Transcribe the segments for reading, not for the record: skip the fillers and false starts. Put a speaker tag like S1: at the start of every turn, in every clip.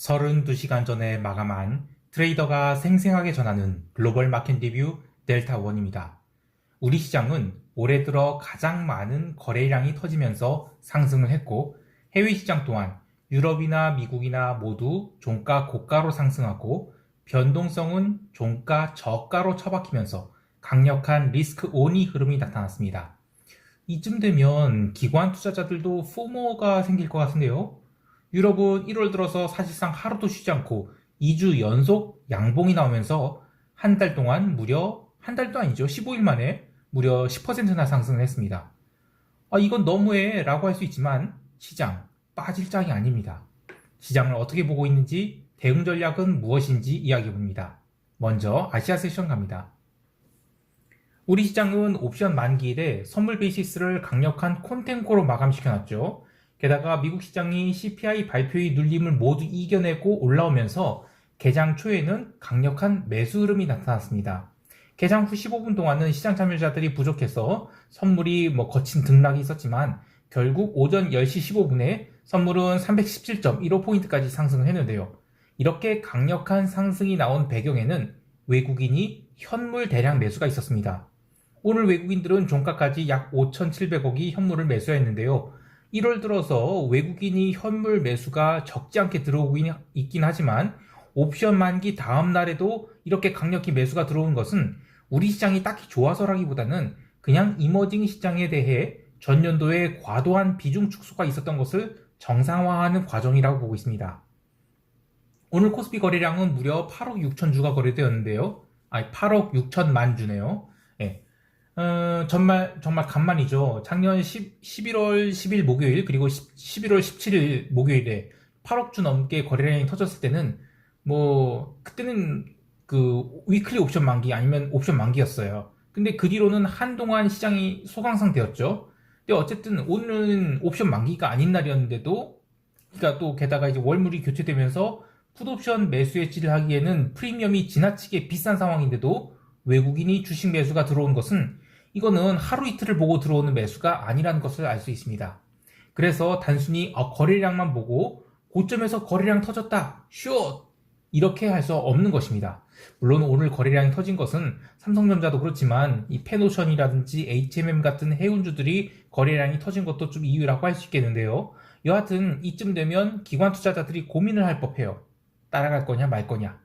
S1: 32시간 전에 마감한 트레이더가 생생하게 전하는 글로벌 마켓 리뷰 델타원입니다. 우리 시장은 올해 들어 가장 많은 거래량이 터지면서 상승을 했고, 해외 시장 또한 유럽이나 미국이나 모두 종가 고가로 상승하고, 변동성은 종가 저가로 처박히면서 강력한 리스크 온이 흐름이 나타났습니다. 이쯤 되면 기관 투자자들도 포모가 생길 것 같은데요. 유럽은 1월 들어서 사실상 하루도 쉬지 않고 2주 연속 양봉이 나오면서 한 달 동안 무려, 한 달도 아니죠, 15일 만에 무려 10%나 상승을 했습니다. 이건 너무해 라고 할 수 있지만 시장 빠질 짝이 아닙니다. 시장을 어떻게 보고 있는지, 대응 전략은 무엇인지 이야기해 봅니다. 먼저 아시아 세션 갑니다. 우리 시장은 옵션 만기일에 선물 베이시스를 강력한 콘텐코로 마감시켜놨죠. 게다가 미국 시장이 CPI 발표의 눌림을 모두 이겨내고 올라오면서 개장 초에는 강력한 매수 흐름이 나타났습니다. 개장 후 15분 동안은 시장 참여자들이 부족해서 선물이 거친 등락이 있었지만 결국 오전 10시 15분에 선물은 317.15포인트까지 상승을 했는데요. 이렇게 강력한 상승이 나온 배경에는 외국인이 현물 대량 매수가 있었습니다. 오늘 외국인들은 종가까지 약 5,700억이 현물을 매수했는데요. 1월 들어서 외국인이 현물 매수가 적지 않게 들어오고 있긴 하지만 옵션 만기 다음 날에도 이렇게 강력히 매수가 들어온 것은 우리 시장이 딱히 좋아서라기보다는 그냥 이머징 시장에 대해 전년도에 과도한 비중 축소가 있었던 것을 정상화하는 과정이라고 보고 있습니다. 오늘 코스피 거래량은 무려 8억 6천 주가 거래되었는데요. 8억 6천만 주네요. 네. 정말 간만이죠. 작년 11월 10일 목요일 그리고 11월 17일 목요일에 8억 주 넘게 거래량이 터졌을 때는 그때는 그 위클리 옵션 만기 아니면 옵션 만기였어요. 근데 그 뒤로는 한동안 시장이 소강상되었죠. 근데 어쨌든 오늘은 옵션 만기가 아닌 날이었는데도, 그러니까 또 게다가 이제 월물이 교체되면서 풋옵션 매수 해지를 하기에는 프리미엄이 지나치게 비싼 상황인데도 외국인이 주식 매수가 들어온 것은, 이거는 하루 이틀을 보고 들어오는 매수가 아니라는 것을 알 수 있습니다. 그래서 단순히 거래량만 보고 고점에서 거래량 터졌다, 숏! 이렇게 할 수 없는 것입니다. 물론 오늘 거래량이 터진 것은 삼성전자도 그렇지만 이 페노션이라든지 HMM 같은 해운주들이 거래량이 터진 것도 좀 이유라고 할 수 있겠는데요. 여하튼 이쯤 되면 기관 투자자들이 고민을 할 법해요. 따라갈 거냐 말 거냐.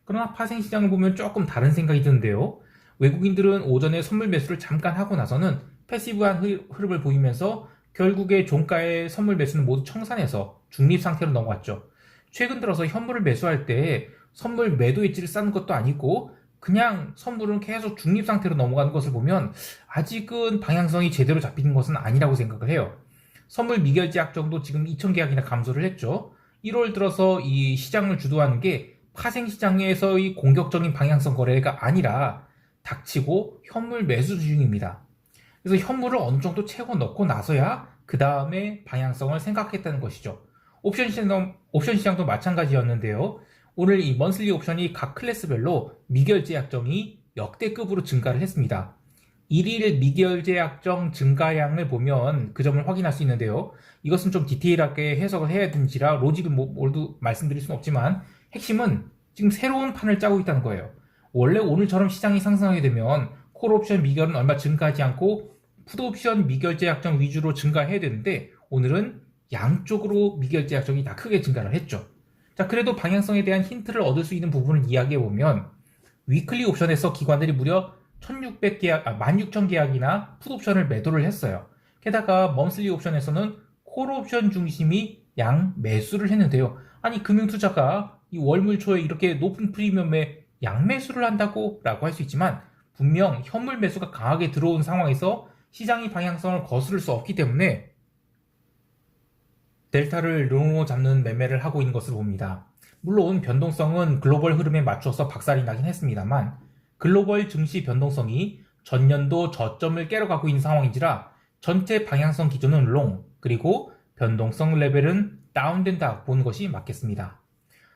S1: 그러나 파생시장을 보면 조금 다른 생각이 드는데요. 외국인들은 오전에 선물 매수를 잠깐 하고 나서는 패시브한 흐름을 보이면서 결국에 종가의 선물 매수는 모두 청산해서 중립 상태로 넘어갔죠. 최근 들어서 현물을 매수할 때 선물 매도 엣지를 쌓는 것도 아니고 그냥 선물은 계속 중립 상태로 넘어가는 것을 보면 아직은 방향성이 제대로 잡히는 것은 아니라고 생각을 해요. 선물 미결제약 정도 지금 2,000계약이나 감소를 했죠. 1월 들어서 이 시장을 주도하는 게 파생시장에서의 공격적인 방향성 거래가 아니라 닥치고 현물 매수 중입니다. 그래서 현물을 어느 정도 채워 넣고 나서야 그 다음에 방향성을 생각했다는 것이죠. 옵션 시장도 마찬가지였는데요. 오늘 이 먼슬리 옵션이 각 클래스별로 미결제 약정이 역대급으로 증가를 했습니다. 1일 미결제 약정 증가량을 보면 그 점을 확인할 수 있는데요. 이것은 좀 디테일하게 해석을 해야 되는지라 로직을 모두 말씀드릴 수는 없지만 핵심은 지금 새로운 판을 짜고 있다는 거예요. 원래 오늘처럼 시장이 상승하게 되면 콜옵션 미결은 얼마 증가하지 않고 풋옵션 미결제 약정 위주로 증가해야 되는데 오늘은 양쪽으로 미결제 약정이 다 크게 증가를 했죠. 자, 그래도 방향성에 대한 힌트를 얻을 수 있는 부분을 이야기해보면 위클리 옵션에서 기관들이 무려 16,계약이나 풋옵션을 매도를 했어요. 게다가 먼슬리 옵션에서는 콜옵션 중심이 양 매수를 했는데요. 아니, 금융투자가 이 월물 초에 이렇게 높은 프리미엄에 양매수를 한다고? 라고 할 수 있지만 분명 현물 매수가 강하게 들어온 상황에서 시장이 방향성을 거스를 수 없기 때문에 델타를 롱으로 잡는 매매를 하고 있는 것으로 봅니다. 물론 변동성은 글로벌 흐름에 맞춰서 박살이 나긴 했습니다만 글로벌 증시 변동성이 전년도 저점을 깨러 가고 있는 상황인지라 전체 방향성 기준은 롱, 그리고 변동성 레벨은 다운된다 보는 것이 맞겠습니다.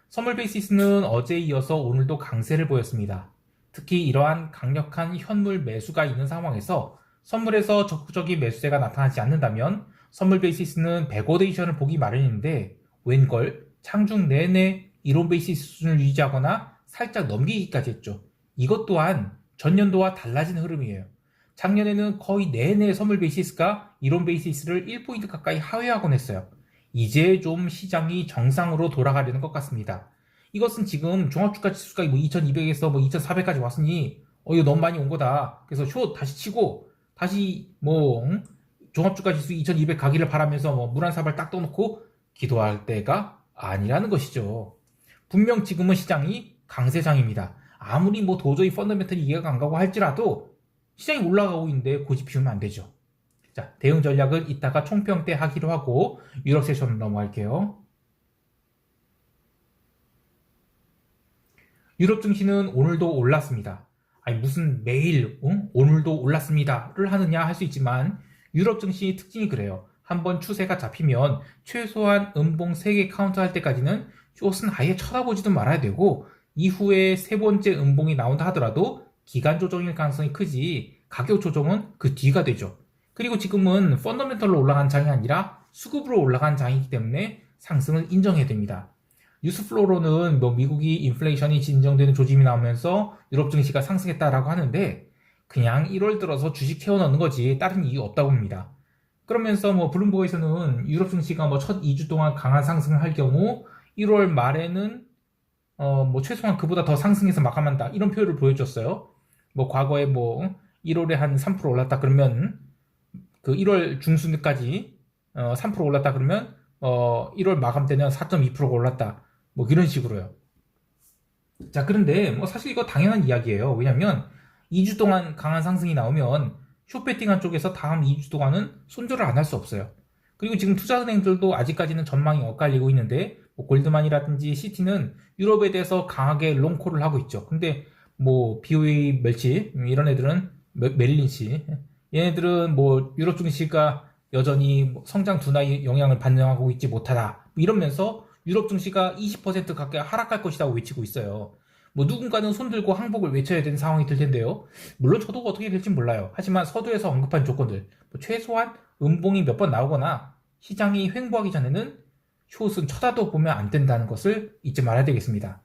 S1: 선물 베이시스는 어제에 이어서 오늘도 강세를 보였습니다. 특히 이러한 강력한 현물 매수가 있는 상황에서 선물에서 적극적인 매수세가 나타나지 않는다면 선물 베이시스는 백워데이션을 보기 마련인데 웬걸 장중 내내 이론 베이시스 수준을 유지하거나 살짝 넘기기까지 했죠. 이것 또한 전년도와 달라진 흐름이에요. 작년에는 거의 내내 선물 베이시스가 이론 베이시스를 1포인트 가까이 하회하곤 했어요. 이제 좀 시장이 정상으로 돌아가려는 것 같습니다. 이것은 지금 종합주가 지수가 뭐 2200에서 뭐 2400까지 왔으니 이거 너무 많이 온 거다. 그래서 숏 다시 치고 다시 뭐 종합주가 지수 2200 가기를 바라면서 뭐 물 한 사발 딱 떠놓고 기도할 때가 아니라는 것이죠. 분명 지금은 시장이 강세장입니다. 아무리 뭐 도저히 펀더멘털이 이해가 안 가고 할지라도 시장이 올라가고 있는데 고집 피우면 안 되죠. 자, 대응 전략은 이따가 총평 때 하기로 하고 유럽 세션 넘어갈게요. 유럽 증시는 오늘도 올랐습니다. 아니 무슨 매일 오늘도 올랐습니다를 하느냐 할 수 있지만 유럽 증시 특징이 그래요. 한번 추세가 잡히면 최소한 음봉 3개 카운트 할 때까지는 숏은 아예 쳐다보지도 말아야 되고 이후에 세 번째 음봉이 나온다 하더라도 기간 조정일 가능성이 크지 가격 조정은 그 뒤가 되죠. 그리고 지금은 펀더멘털로 올라간 장이 아니라 수급으로 올라간 장이기 때문에 상승을 인정해야 됩니다. 뉴스플로로는 뭐 미국이 인플레이션이 진정되는 조짐이 나오면서 유럽 증시가 상승했다라고 하는데 그냥 1월 들어서 주식 채워 넣는 거지 다른 이유 없다고 봅니다. 그러면서 뭐 블룸버그에서는 유럽 증시가 뭐 첫 2주 동안 강한 상승을 할 경우 1월 말에는 뭐 최소한 그보다 더 상승해서 마감한다 이런 표현을 보여줬어요. 뭐 과거에 뭐 1월에 한 3% 올랐다 그러면 그 1월 중순까지 3% 올랐다 그러면 1월 마감 때는 4.2%가 올랐다 뭐 이런 식으로요. 자, 그런데 뭐 사실 이거 당연한 이야기예요. 왜냐면 2주 동안 강한 상승이 나오면 숏베팅한 쪽에서 다음 2주 동안은 손절을 안 할 수 없어요. 그리고 지금 투자은행들도 아직까지는 전망이 엇갈리고 있는데 뭐 골드만이라든지 시티는 유럽에 대해서 강하게 롱콜을 하고 있죠. 근데 뭐 BOE 멸치 이런 애들은 메릴린치 얘네들은 뭐 유럽 증시가 여전히 성장 둔화의 영향을 반영하고 있지 못하다 이러면서 유럽 증시가 20% 가까이 하락할 것이라고 외치고 있어요. 뭐 누군가는 손들고 항복을 외쳐야 되는 상황이 될 텐데요. 물론 저도 어떻게 될지 몰라요. 하지만 서두에서 언급한 조건들 뭐 최소한 음봉이 몇 번 나오거나 시장이 횡보하기 전에는 숏은 쳐다도 보면 안 된다는 것을 잊지 말아야 되겠습니다.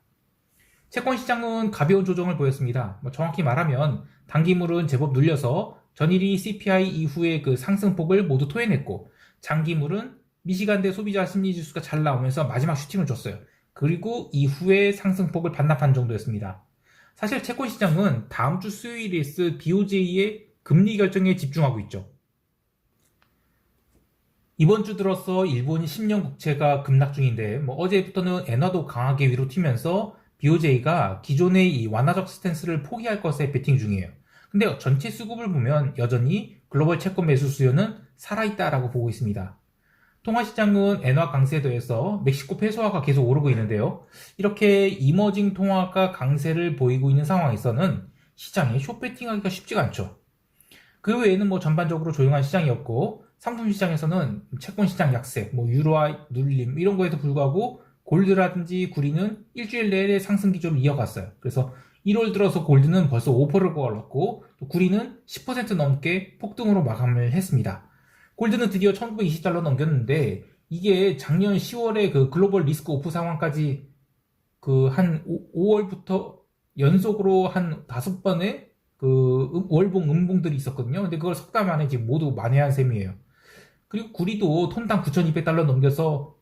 S1: 채권 시장은 가벼운 조정을 보였습니다. 뭐 정확히 말하면 단기물은 제법 눌려서 전일이 CPI 이후의 그 상승폭을 모두 토해냈고 장기물은 미시간대 소비자 심리지수가 잘 나오면서 마지막 슈팅을 줬어요. 그리고 이후에 상승폭을 반납한 정도였습니다. 사실 채권 시장은 다음 주 수요일에 있을 BOJ의 금리 결정에 집중하고 있죠. 이번 주 들어서 일본 10년 국채가 급락 중인데 뭐 어제부터는 엔화도 강하게 위로 튀면서 BOJ가 기존의 이 완화적 스탠스를 포기할 것에 베팅 중이에요. 근데 전체 수급을 보면 여전히 글로벌 채권 매수 수요는 살아있다라고 보고 있습니다. 통화시장은 엔화 강세에 더해서 멕시코 페소화가 계속 오르고 있는데요. 이렇게 이머징 통화가 강세를 보이고 있는 상황에서는 시장에 숏베팅하기가 쉽지가 않죠. 그 외에는 뭐 전반적으로 조용한 시장이었고 상품 시장에서는 채권 시장 약세, 뭐 유로화 눌림 이런 거에도 불구하고 골드라든지 구리는 일주일 내내 상승 기조를 이어갔어요. 그래서 1월 들어서 골드는 벌써 5%를 올랐고 또 구리는 10% 넘게 폭등으로 마감을 했습니다. 골드는 드디어 1920달러 넘겼는데 이게 작년 10월에 그 글로벌 리스크 오프 상황까지 그 한 5월부터 연속으로 한 5번의 그 월봉 음봉들이 있었거든요. 근데 그걸 석 달 만에 지금 모두 만회한 셈이에요. 그리고 구리도 톤당 9,200달러 넘겨서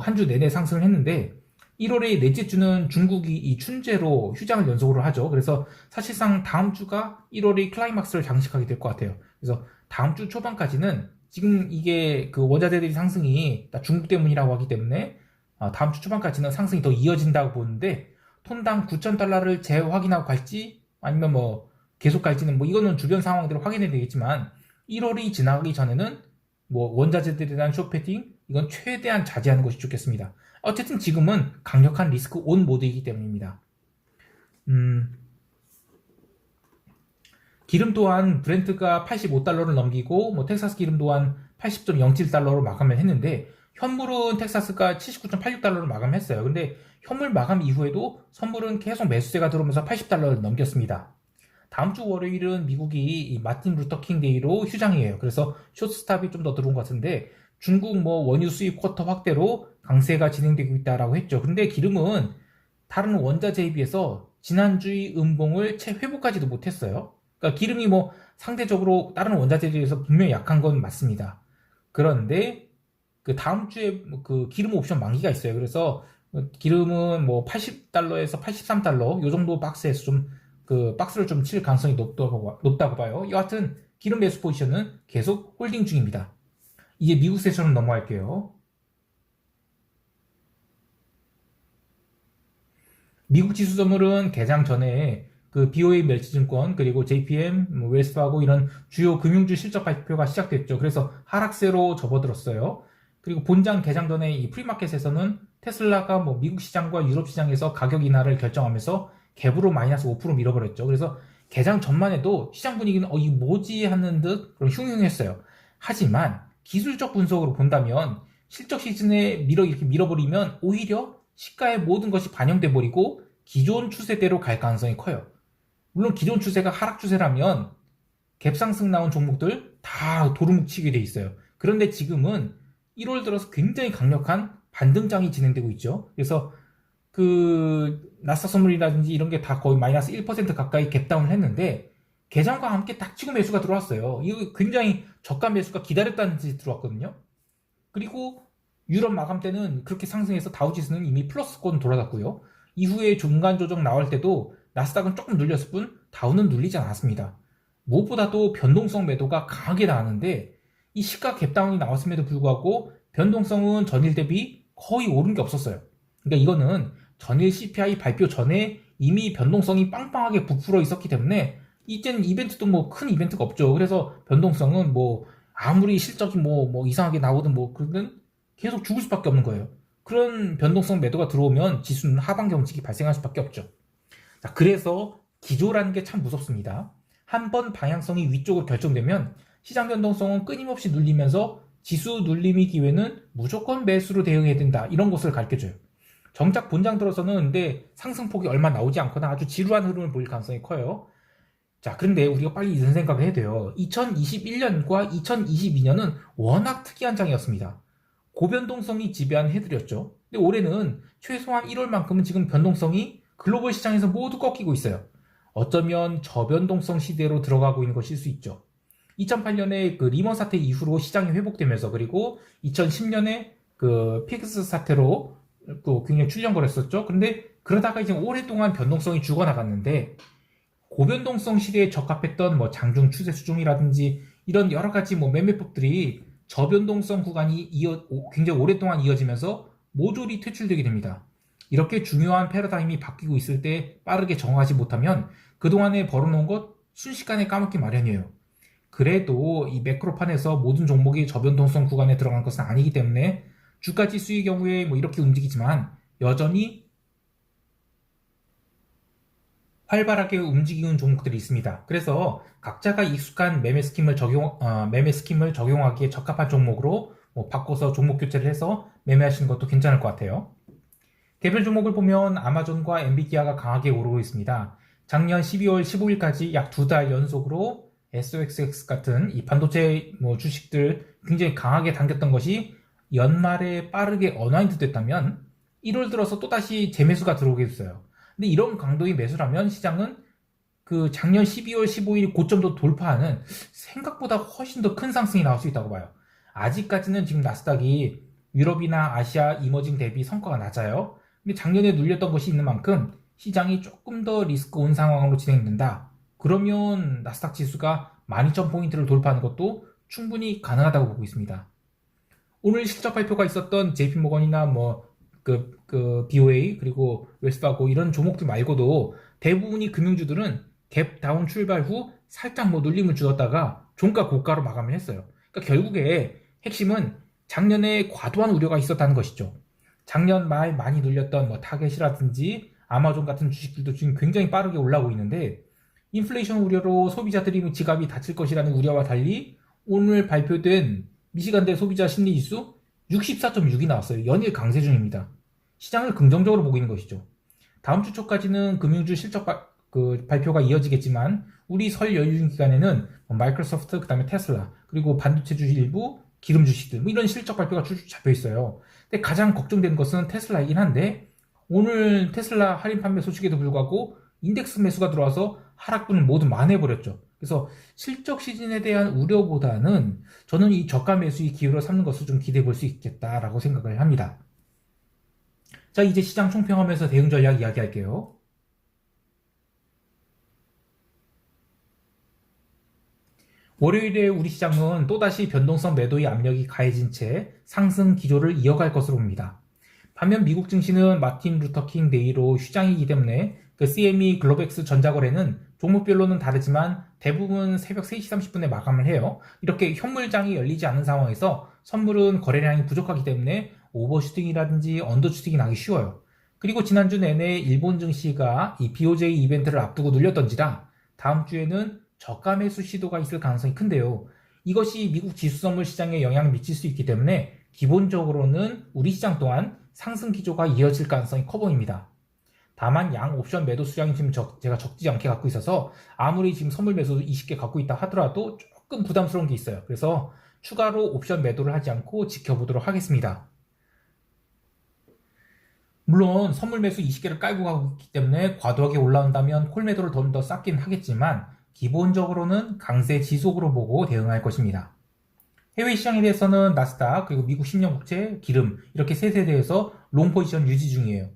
S1: 한 주 내내 상승을 했는데 1월에 넷째 주는 중국이 이 춘제로 휴장을 연속으로 하죠. 그래서 사실상 다음 주가 1월의 클라이막스를 장식하게 될 것 같아요. 그래서 다음 주 초반까지는 지금 이게 그 원자재들이 상승이 중국 때문이라고 하기 때문에 다음 주 초반까지는 상승이 더 이어진다고 보는데 톤당 9,000달러를 재확인하고 갈지 아니면 뭐 계속 갈지는 뭐 이거는 주변 상황들을 확인해야 되겠지만 1월이 지나가기 전에는 뭐 원자재들에 대한 숏패팅 이건 최대한 자제하는 것이 좋겠습니다. 어쨌든 지금은 강력한 리스크 온 모드이기 때문입니다. 기름 또한 브렌트가 85달러를 넘기고 뭐 텍사스 기름 또한 80.07달러로 마감을 했는데 현물은 텍사스가 79.86달러로 마감했어요. 근데 현물 마감 이후에도 선물은 계속 매수세가 들어오면서 80달러를 넘겼습니다. 다음 주 월요일은 미국이 이 마틴 루터킹 데이로 휴장이에요. 그래서 숏스탑이 좀 더 들어온 것 같은데 중국 뭐 원유 수입 쿼터 확대로 강세가 진행되고 있다라고 했죠. 근데 기름은 다른 원자재에 비해서 지난주의 음봉을 채 회복하지도 못했어요. 그러니까 기름이 뭐 상대적으로 다른 원자재에 비해서 분명히 약한 건 맞습니다. 그런데 그 다음 주에 그 기름 옵션 만기가 있어요. 그래서 기름은 뭐 80달러에서 83달러 요 정도 박스에서 좀 그 박스를 좀 칠 가능성이 높다고 봐요. 여하튼 기름 매수 포지션은 계속 홀딩 중입니다. 이제 미국 세션으로 넘어갈게요. 미국 지수저물은 개장 전에 그 BOA 멸치증권 그리고 JPM, 웰스파고 이런 주요 금융주 실적 발표가 시작됐죠. 그래서 하락세로 접어들었어요. 그리고 본장 개장 전에 이 프리마켓에서는 테슬라가 뭐 미국 시장과 유럽 시장에서 가격 인하를 결정하면서 갭으로 마이너스 5% 밀어버렸죠. 그래서 개장 전만 해도 시장 분위기는 이게 뭐지 하는 듯 흉흉했어요. 하지만 기술적 분석으로 본다면 실적 시즌에 이렇게 밀어버리면 오히려 시가의 모든 것이 반영돼 버리고 기존 추세대로 갈 가능성이 커요. 물론 기존 추세가 하락 추세라면 갭상승 나온 종목들 다 도루묵치게 돼 있어요. 그런데 지금은 1월 들어서 굉장히 강력한 반등장이 진행되고 있죠. 그래서 그 나스닥 선물이라든지 이런 게 다 거의 마이너스 1% 가까이 갭다운을 했는데 개장과 함께 딱 치고 매수가 들어왔어요. 이거 굉장히 저가 매수가 기다렸다는 듯이 들어왔거든요. 그리고 유럽 마감 때는 그렇게 상승해서 다우지수는 이미 플러스권 돌아갔고요. 이후에 중간 조정 나올 때도 나스닥은 조금 눌렸을 뿐 다우는 눌리지 않았습니다. 무엇보다도 변동성 매도가 강하게 나왔는데 이 시가 갭다운이 나왔음에도 불구하고 변동성은 전일 대비 거의 오른 게 없었어요. 그러니까 이거는 전일 CPI 발표 전에 이미 변동성이 빵빵하게 부풀어 있었기 때문에 이제는 이벤트도 뭐 큰 이벤트가 없죠. 그래서 변동성은 뭐 아무리 실적이 뭐 이상하게 나오든 뭐 그러든 계속 죽을 수밖에 없는 거예요. 그런 변동성 매도가 들어오면 지수는 하방 경직이 발생할 수밖에 없죠. 자, 그래서 기조라는 게 참 무섭습니다. 한번 방향성이 위쪽으로 결정되면 시장 변동성은 끊임없이 눌리면서 지수 눌림의 기회는 무조건 매수로 대응해야 된다. 이런 것을 가르쳐줘요. 정작 본장 들어서는 근데 상승폭이 얼마 나오지 않거나 아주 지루한 흐름을 보일 가능성이 커요. 자, 그런데 우리가 빨리 이런 생각을 해야 돼요. 2021년과 2022년은 워낙 특이한 장이었습니다. 고변동성이 지배한 해들이었죠. 근데 올해는 최소한 1월만큼은 지금 변동성이 글로벌 시장에서 모두 꺾이고 있어요. 어쩌면 저변동성 시대로 들어가고 있는 것일 수 있죠. 2008년에 그 리먼 사태 이후로 시장이 회복되면서 그리고 2010년에 그 피그스 사태로 또 굉장히 출렁거렸었죠. 근데 그러다가 이제 오랫동안 변동성이 죽어나갔는데 고변동성 시대에 적합했던 뭐 장중 추세 수종이라든지 이런 여러 가지 뭐 매매법들이 저변동성 구간이 굉장히 오랫동안 이어지면서 모조리 퇴출되게 됩니다. 이렇게 중요한 패러다임이 바뀌고 있을 때 빠르게 정하지 못하면 그동안에 벌어놓은 것 순식간에 까먹기 마련이에요. 그래도 이 매크로판에서 모든 종목이 저변동성 구간에 들어간 것은 아니기 때문에 주가 지수의 경우에 뭐 이렇게 움직이지만 여전히 활발하게 움직이는 종목들이 있습니다. 그래서 각자가 익숙한 매매 스킴을 적용하기에 적합한 종목으로 뭐 바꿔서 종목 교체를 해서 매매하시는 것도 괜찮을 것 같아요. 개별 종목을 보면 아마존과 엔비디아가 강하게 오르고 있습니다. 작년 12월 15일까지 약 2달 연속으로 SOXX 같은 이 반도체 뭐 주식들 굉장히 강하게 당겼던 것이 연말에 빠르게 언와인드 됐다면 1월 들어서 또다시 재매수가 들어오게 됐어요. 근데 이런 강도의 매수라면 시장은 그 작년 12월 15일 고점도 돌파하는 생각보다 훨씬 더 큰 상승이 나올 수 있다고 봐요. 아직까지는 지금 나스닥이 유럽이나 아시아 이머징 대비 성과가 낮아요. 근데 작년에 눌렸던 것이 있는 만큼 시장이 조금 더 리스크 온 상황으로 진행된다. 그러면 나스닥 지수가 12,000포인트를 돌파하는 것도 충분히 가능하다고 보고 있습니다. 오늘 실적 발표가 있었던 JP모건이나 BOA 그리고 웰스파고 이런 종목들 말고도 대부분이 금융주들은 갭 다운 출발 후 살짝 뭐 눌림을 주었다가 종가 고가로 마감을 했어요. 그러니까 결국에 핵심은 작년에 과도한 우려가 있었다는 것이죠. 작년 말 많이 눌렸던 뭐 타겟이라든지 아마존 같은 주식들도 지금 굉장히 빠르게 올라오고 있는데 인플레이션 우려로 소비자들이 지갑이 다칠 것이라는 우려와 달리 오늘 발표된 미시간대 소비자 심리지수 64.6이 나왔어요. 연일 강세 중입니다. 시장을 긍정적으로 보고 있는 것이죠. 다음 주 초까지는 금융주 실적 발표가 이어지겠지만 우리 설 연휴 기간에는 마이크로소프트, 그 다음에 테슬라, 그리고 반도체 주식 일부, 기름 주식들 뭐 이런 실적 발표가 쭉쭉 잡혀 있어요. 근데 가장 걱정되는 것은 테슬라이긴 한데 오늘 테슬라 할인 판매 소식에도 불구하고 인덱스 매수가 들어와서 하락분을 모두 만회해버렸죠. 그래서 실적 시즌에 대한 우려보다는 저는 이 저가 매수의 기회로 삼는 것을 좀 기대해 볼 수 있겠다라고 생각을 합니다. 자, 이제 시장 총평하면서 대응 전략 이야기할게요. 월요일에 우리 시장은 또다시 변동성 매도의 압력이 가해진 채 상승 기조를 이어갈 것으로 봅니다. 반면 미국 증시는 마틴 루터킹 데이로 휴장이기 때문에 그 CME 글로벌엑스 전자거래는 종목별로는 다르지만 대부분 새벽 3시 30분에 마감을 해요. 이렇게 현물장이 열리지 않은 상황에서 선물은 거래량이 부족하기 때문에 오버슈팅이라든지 언더슈팅이 나기 쉬워요. 그리고 지난주 내내 일본 증시가 이 BOJ 이벤트를 앞두고 눌렸던지라 다음 주에는 저가 매수 시도가 있을 가능성이 큰데요. 이것이 미국 지수 선물 시장에 영향을 미칠 수 있기 때문에 기본적으로는 우리 시장 또한 상승 기조가 이어질 가능성이 커 보입니다. 다만 양 옵션 매도 수량이 지금 제가 적지 않게 갖고 있어서 아무리 지금 선물 매수 20개 갖고 있다 하더라도 조금 부담스러운 게 있어요. 그래서 추가로 옵션 매도를 하지 않고 지켜보도록 하겠습니다. 물론 선물 매수 20개를 깔고 가고 있기 때문에 과도하게 올라온다면 콜 매도를 좀 더 쌓긴 하겠지만 기본적으로는 강세 지속으로 보고 대응할 것입니다. 해외 시장에 대해서는 나스닥 그리고 미국 10년 국채, 기름 이렇게 세 세대에서 롱 포지션 유지 중이에요.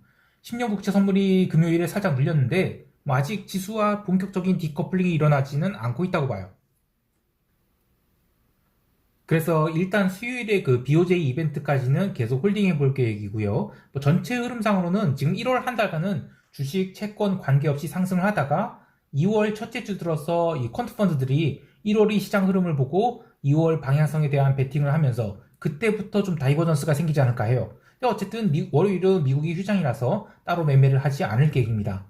S1: 10년 국채 선물이 금요일에 살짝 눌렸는데 아직 지수와 본격적인 디커플링이 일어나지는 않고 있다고 봐요. 그래서 일단 수요일에 그 BOJ 이벤트까지는 계속 홀딩해 볼 계획이고요. 전체 흐름상으로는 지금 1월 한 달간은 주식, 채권 관계없이 상승을 하다가 2월 첫째 주 들어서 이 퀀트 펀드들이 1월이 시장 흐름을 보고 2월 방향성에 대한 베팅을 하면서 그때부터 좀 다이버전스가 생기지 않을까 해요. 근데 어쨌든 월요일은 미국이 휴장이라서 따로 매매를 하지 않을 계획입니다.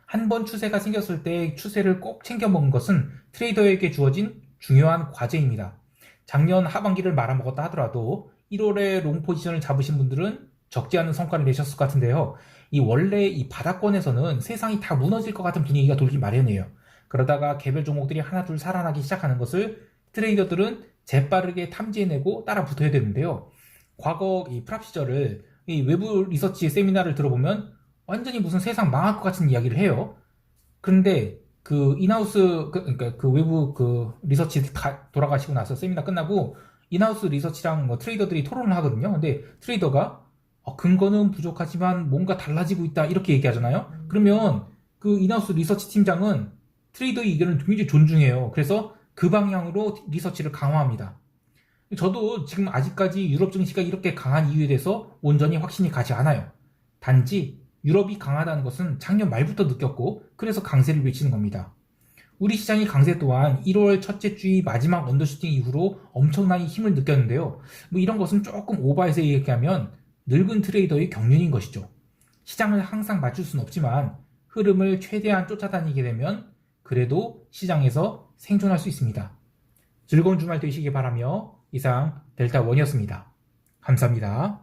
S1: 한 번 추세가 생겼을 때 추세를 꼭 챙겨 먹는 것은 트레이더에게 주어진 중요한 과제입니다. 작년 하반기를 말아먹었다 하더라도 1월에 롱 포지션을 잡으신 분들은 적지 않은 성과를 내셨을 것 같은데요. 원래 이 바닥권에서는 세상이 다 무너질 것 같은 분위기가 돌기 마련이에요. 그러다가 개별 종목들이 하나둘 살아나기 시작하는 것을 트레이더들은 재빠르게 탐지해내고 따라 붙어야 되는데요. 과거 이 프랍 시절을 이 외부 리서치 세미나를 들어보면 완전히 무슨 세상 망할 것 같은 이야기를 해요. 그런데 그 인하우스 그러니까 그 외부 그 리서치 다 돌아가시고 나서 세미나 끝나고 인하우스 리서치랑 뭐 트레이더들이 토론을 하거든요. 근데 트레이더가 근거는 부족하지만 뭔가 달라지고 있다 이렇게 얘기하잖아요. 그러면 그 인하우스 리서치 팀장은 트레이더의 의견을 굉장히 존중해요. 그래서 그 방향으로 리서치를 강화합니다. 저도 지금 아직까지 유럽 증시가 이렇게 강한 이유에 대해서 온전히 확신이 가지 않아요. 단지 유럽이 강하다는 것은 작년 말부터 느꼈고 그래서 강세를 외치는 겁니다. 우리 시장이 강세 또한 1월 첫째 주의 마지막 언더슈팅 이후로 엄청나게 힘을 느꼈는데요. 이런 것은 조금 오버해서 얘기하면 늙은 트레이더의 경륜인 것이죠. 시장을 항상 맞출 수는 없지만 흐름을 최대한 쫓아다니게 되면 그래도 시장에서 생존할 수 있습니다. 즐거운 주말 되시기 바라며 이상 델타원이었습니다. 감사합니다.